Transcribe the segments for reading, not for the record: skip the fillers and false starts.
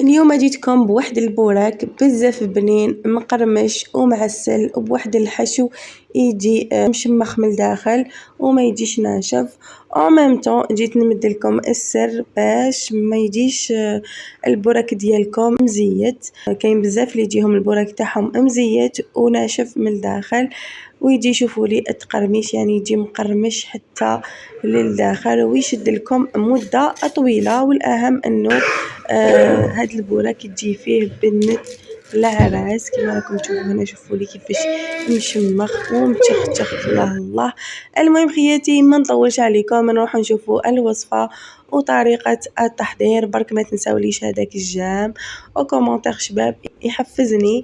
اليوم جيتكم بواحد البوراك بزاف بنين مقرمش ومعسل وبواحد الحشو يجي مشمخ من الداخل وما يجيش ناشف. او ميم طون جيت نمد لكم السر باش ما يجيش البوراك ديالكم مزيت. كاين بزاف اللي يجيهم البوراك تاعهم مزيت وناشف من الداخل ويجي شوفوا لي التقرميش يعني يجي مقرمش حتى للداخل ويشد لكم مدة طويلة. والأهم أنه هاد البوراك يجي فيه بنة العراس كما راكم تشوفوا هنا. شوفوا لي كيفاش مشمخ ومتشختخ الله الله. المهم خياتي ما نطولش عليكم نروح نشوفوا الوصفة وطريقة التحضير. برك ما تنساوليش هذاك الجام وكومنتير شباب يحفزني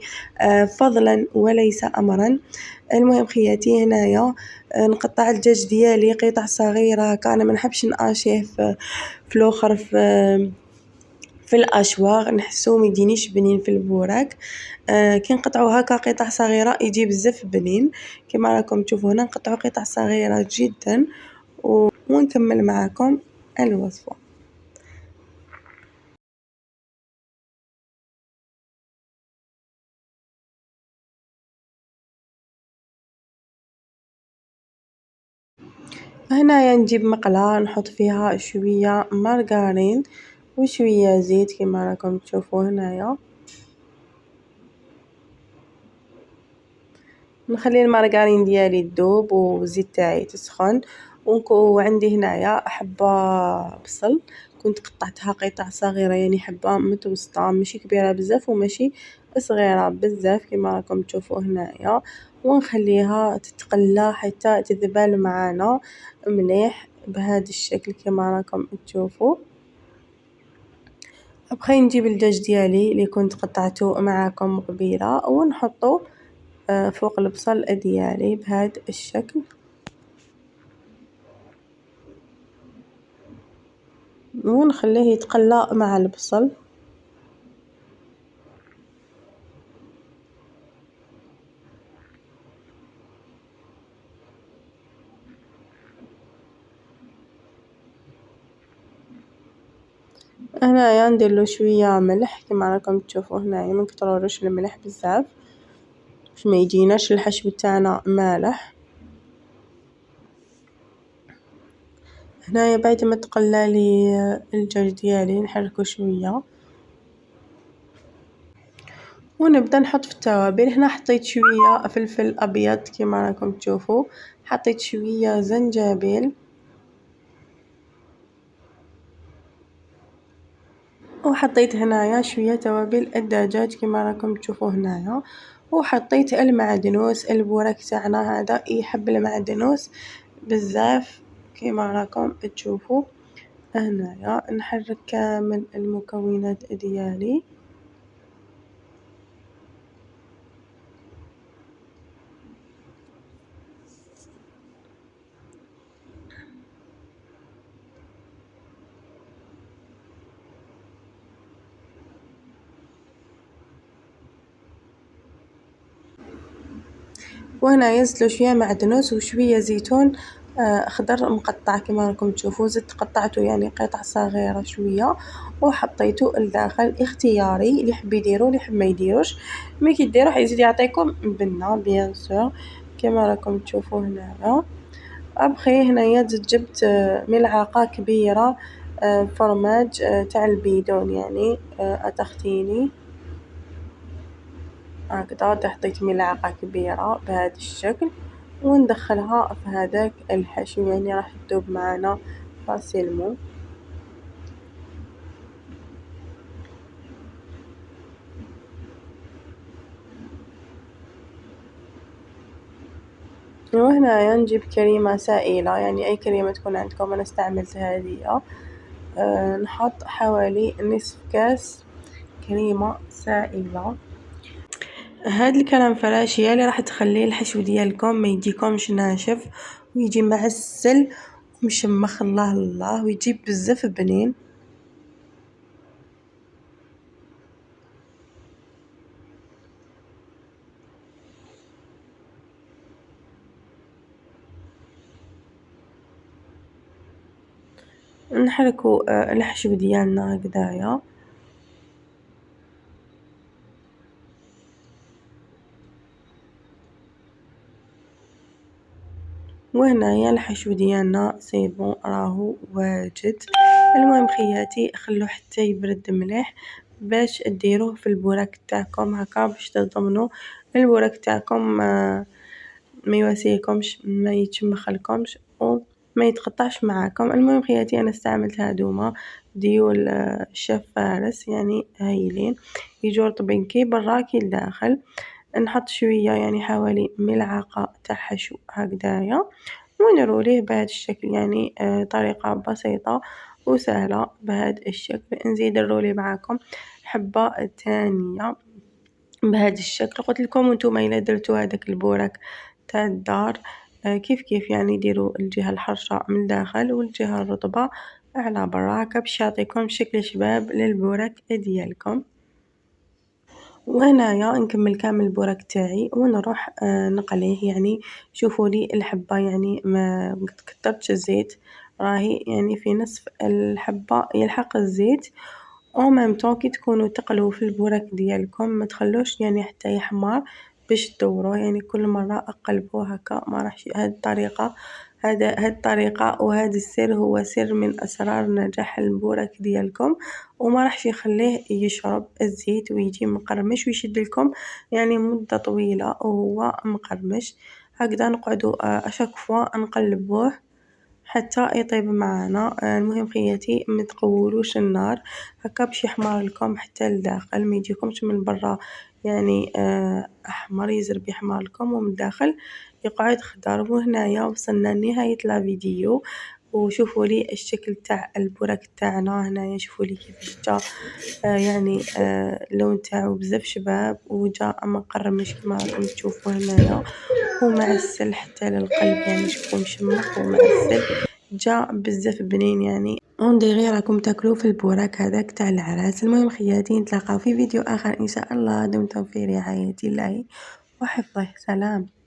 فضلا وليس أمرا. المهم خياتي هنايا نقطع الدجاج ديالي قطع صغيرة. كان ما نحبش ناشيه في الاخر في الاشواغ نحسو ما يجينيش بنين في البوراك. كي نقطعو هكا قطع صغيرة يجي بزاف بنين كما راكم تشوفوا هنا. نقطعو قطع صغيرة جدا ونكمل معاكم الوصفة. هنايا نجيب مقلة نحط فيها شوية مارغرين وشوية زيت كما راكم تشوفوا هنايا. نخلي المارغرين ديالي تذوب والزيت تاعي تسخن. وعندي هنايا حبة بصل كنت قطعتها قطع صغيرة يعني حبة متوسطة ماشي كبيرة بزاف وماشي صغيرة بزاف كما راكم تشوفوا هنايا. ونخليها تتقلى حتى تذبل معانا مليح بهذا الشكل كما راكم تشوفوا. ابخي نجيب الدجاج ديالي اللي كنت قطعته معاكم قبيله ونحطه فوق البصل ديالي بهذا الشكل ونخليه يتقلى مع البصل. هنايا نديرلو شويه ملح كما راكم تشوفوا هنايا ما نكترولوش الملح بزاف باش ما يجيناش الحشو تاعنا مالح. هنايا بعد ما تقلى لي الدجاج ديالي نحركو شويه ونبدا نحط في التوابل. هنا حطيت شويه فلفل ابيض كما راكم تشوفوا. حطيت شويه زنجبيل وحطيت هنايا شويه توابل الدجاج كما راكم تشوفوا هنايا. وحطيت المعدنوس. البوراك تاعنا هذا يحب المعدنوس بزاف كما راكم تشوفوا هنايا. نحرك كامل المكونات ديالي وهنا ينزلوا شويه معدنوس وشويه زيتون خضر مقطع كما راكم تشوفوا. زدت قطعته يعني قطع صغيره شويه وحطيته لداخل اختياري اللي يحب يديرو اللي يحب ما يديروش. ملي كديروه يزيد يعطيكم بنه بيان سور كما راكم تشوفوا هنايا. ابخي هنايا جبت ملعقه كبيره فرماج تاع البيدون يعني اتختيني هكذا. حطيت ملعقة كبيرة بهذا الشكل وندخلها في هذاك الحشو يعني راح تذوب معنا فاسيلمون. وهنا نجيب كريمة سائلة يعني أي كريمة تكون عندكم. أنا استعملت هذه نحط حوالي نصف كاس كريمة سائلة. هاد الكريم فراشية اللي راح تخلي الحشو ديالكم ما يجيكمش ناشف ويجي معسل ومشمخ الله الله ويجيب بزاف بنين. نحركو الحشو ديالنا هكذايا وهنايا الحشو ديالنا سي بون راهو واجد. المهم خياتي خلوه حتى يبرد مليح باش ديروه في البوراك تاعكم هكا باش تضمنوا البوراك تاعكم ما يواسيكمش ما يتشمخلكمش وما يتقطعش معاكم. المهم خياتي انا استعملت هادوما ديول الشيف فارس يعني هايلين يجوا رطبين كي برا كي لداخل. نحط شوية يعني حوالي ملعقة تاع حشو هكدايا ونروليه بهذا الشكل يعني طريقة بسيطة وسهلة بهذا الشكل. نزيد نرولي معاكم حبة تانية بهذا الشكل. قلت لكم وانتم إلا درتوا هذاك البوراك تاع الدار كيف كيف يعني ديروا الجهة الحرشة من الداخل والجهة الرطبة على برا هكا باش يعطيكم شكل شباب للبوراك ديالكم. وهنايا نكمل كامل البوراك تاعي ونروح نقليه يعني شوفوا لي الحبة يعني ما كترتش الزيت راهي يعني في نصف الحبة يلحق الزيت. او ميم طون كي تكونوا تقلوا في البوراك ديالكم ما تخلوش يعني حتى يحمر باش تدوروه يعني كل مرة اقلبوه هكا ما راحش. هاد الطريقة هاد الطريقة وهذا السر هو سر من اسرار نجاح البوراك ديالكم وما راحش يخليه يشرب الزيت ويجي مقرمش ويشد لكم يعني مدة طويلة وهو مقرمش. هكذا نقعدوا اشاك فوا نقلبوه حتى يطيب معانا. المهم خياتي ما تقولوش النار هكا باش يحمر لكم حتى لداخل ما يجيكمش من برا يعني احمر يزرب يحمر لكم ومن الداخل يقعد خضر. وهنايا وصلنا لنهاية لا فيديو وشوفوا لي الشكل تاع البوراك تاعنا هنايا شوفوا لي كيفاش جا يعني اللون تاعو بزاف شباب وجا مقرمش كما راكم تشوفوا هنايا ومعسل حتى للقلب يعني شوفوا مشمخ ومعسل جا بزاف بنين يعني اون ديغي راكم تاكلوا في البوراك هذاك تاع العراس. المهم خياتي نتلاقاو في فيديو اخر ان شاء الله. دمتم في رعاية الله وحفظه. سلام.